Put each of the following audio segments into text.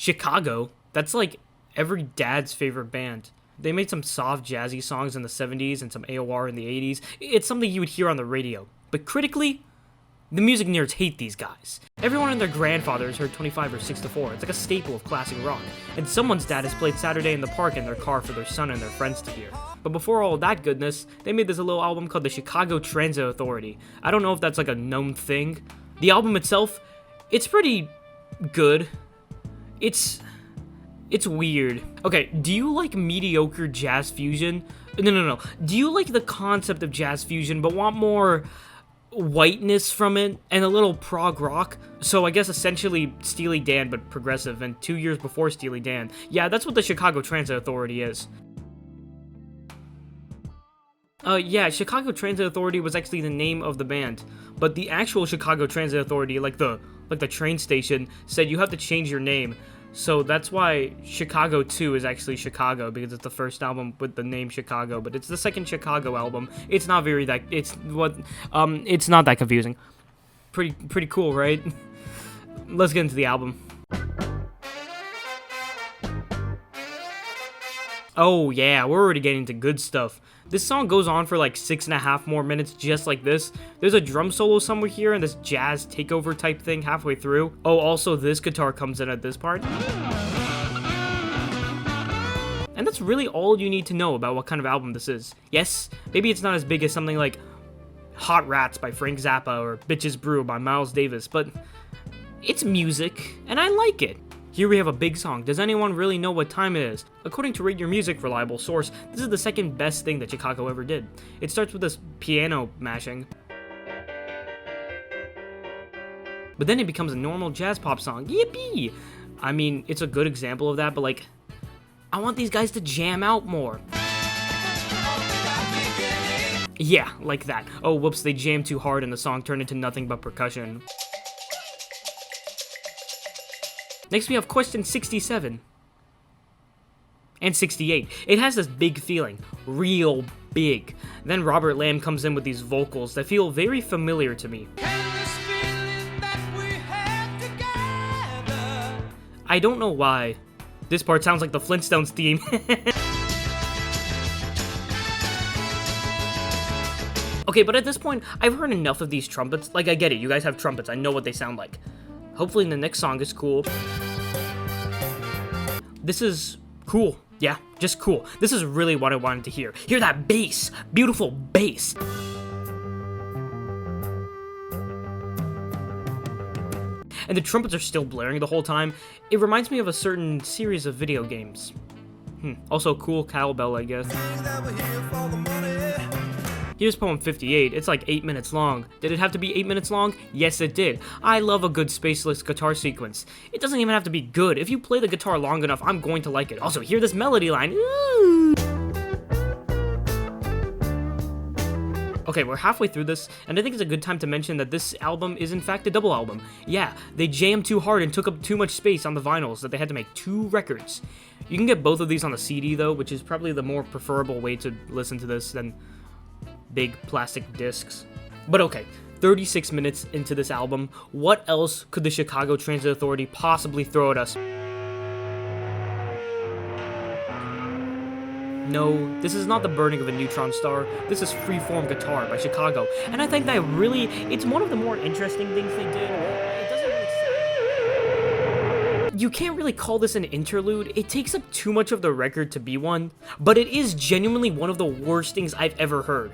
Chicago, that's like every dad's favorite band. They made some soft jazzy songs in the 70s and some AOR in the 80s. It's something you would hear on the radio. But critically, the music nerds hate these guys. Everyone and their grandfathers heard 25 or 6 to 4. It's like a staple of classic rock. And someone's dad has played Saturday in the Park in their car for their son and their friends to hear. But before all that goodness, they made this little album called the Chicago Transit Authority. I don't know if that's like a known thing. The album itself, it's pretty good. It's weird. Okay, do you like mediocre jazz fusion? No. Do you like the concept of jazz fusion but want more whiteness from it and a little prog rock? So I guess essentially Steely Dan but progressive, and 2 years before Steely Dan. Yeah, that's what the Chicago Transit Authority is. Yeah, Chicago Transit Authority was actually the name of the band, but the actual Chicago Transit Authority, like the train station, said you have to change your name. So that's why Chicago 2 is actually Chicago, because it's the first album with the name Chicago, but it's the second Chicago album. It's not it's not that confusing. Pretty cool, right? Let's get into the album. Oh yeah, we're already getting to good stuff. This song goes on for like 6.5 more minutes just like this. There's a drum solo somewhere here and this jazz takeover type thing halfway through. Oh, also this guitar comes in at this part. And that's really all you need to know about what kind of album this is. Yes, maybe it's not as big as something like Hot Rats by Frank Zappa or Bitches Brew by Miles Davis, but it's music and I like it. Here we have a big song. Does anyone really know what time it is? According to Rate Your Music, reliable source, this is the second best thing that Chicago ever did. It starts with this piano mashing, but then it becomes a normal jazz pop song. Yippee! I mean, it's a good example of that, but like, I want these guys to jam out more. Yeah, like that. Oh, whoops, they jammed too hard and the song turned into nothing but percussion. Next we have question 67 and 68. It has this big feeling, real big. Then Robert Lamb comes in with these vocals that feel very familiar to me. I don't know why. This part sounds like the Flintstones theme. Okay, but at this point, I've heard enough of these trumpets. Like, I get it, you guys have trumpets, I know what they sound like. Hopefully the next song is cool. This is cool. Yeah, just cool. This is really what I wanted to hear. Hear that bass. Beautiful bass. And the trumpets are still blaring the whole time. It reminds me of a certain series of video games. Also cool cowbell, I guess. Here's poem 58. It's like 8 minutes long. Did it have to be 8 minutes long? Yes, it did. I love a good spaceless guitar sequence. It doesn't even have to be good. If you play the guitar long enough, I'm going to like it. Also, hear this melody line. Ooh. Okay, we're halfway through this, and I think it's a good time to mention that this album is in fact a double album. Yeah, they jammed too hard and took up too much space on the vinyls that they had to make 2 records. You can get both of these on the CD though, which is probably the more preferable way to listen to this than big plastic discs. But okay, 36 minutes into this album, what else could the Chicago Transit Authority possibly throw at us? No, this is not the burning of a neutron star. This is Freeform Guitar by Chicago. And I think that really, it's one of the more interesting things they did. It doesn't really sound... You can't really call this an interlude. It takes up too much of the record to be one. But it is genuinely one of the worst things I've ever heard.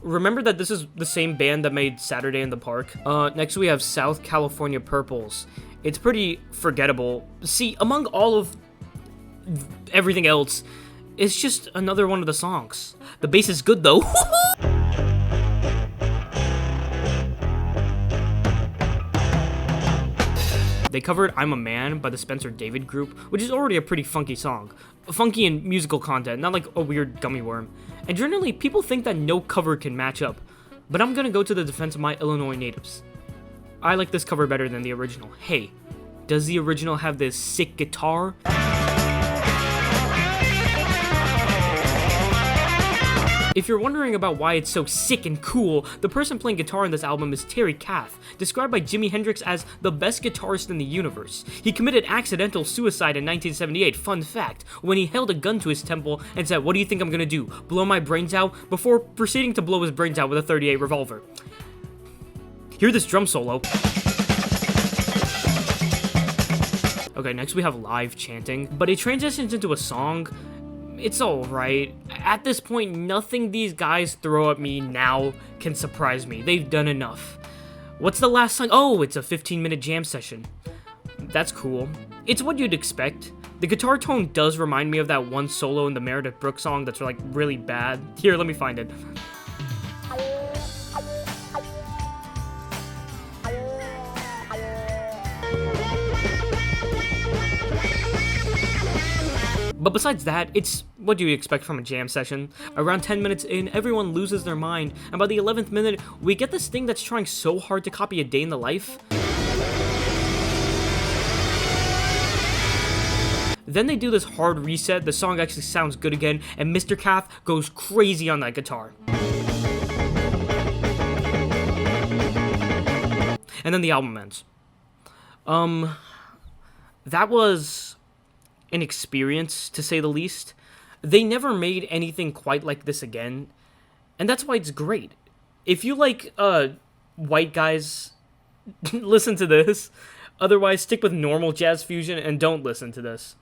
Remember that this is the same band that made Saturday in the Park? Next we have South California Purples. It's pretty forgettable. See, among all of everything else, it's just another one of the songs. The bass is good though. They covered I'm a Man by the Spencer David Group, which is already a pretty funky song. Funky in musical content, not like a weird gummy worm. And generally, people think that no cover can match up, but I'm gonna go to the defense of my Illinois natives. I like this cover better than the original. Hey, does the original have this sick guitar? If you're wondering about why it's so sick and cool, the person playing guitar on this album is Terry Kath, described by Jimi Hendrix as the best guitarist in the universe. He committed accidental suicide in 1978, fun fact, when he held a gun to his temple and said, "What do you think I'm gonna do? Blow my brains out?" before proceeding to blow his brains out with a .38 revolver. Hear this drum solo. Okay, next we have live chanting, but it transitions into a song. It's alright. At this point, nothing these guys throw at me now can surprise me. They've done enough. What's the last song? Oh, it's a 15-minute jam session. That's cool. It's what you'd expect. The guitar tone does remind me of that one solo in the Meredith Brooks song that's like really bad. Here, let me find it. But besides that, it's what you expect from a jam session. Around 10 minutes in, everyone loses their mind, and by the 11th minute, we get this thing that's trying so hard to copy A Day in the Life. Then they do this hard reset, the song actually sounds good again, and Mr. Kath goes crazy on that guitar. And then the album ends. That was an experience, to say the least. They never made anything quite like this again, and that's why it's great. If you like white guys, listen to this. Otherwise, stick with normal jazz fusion and don't listen to this.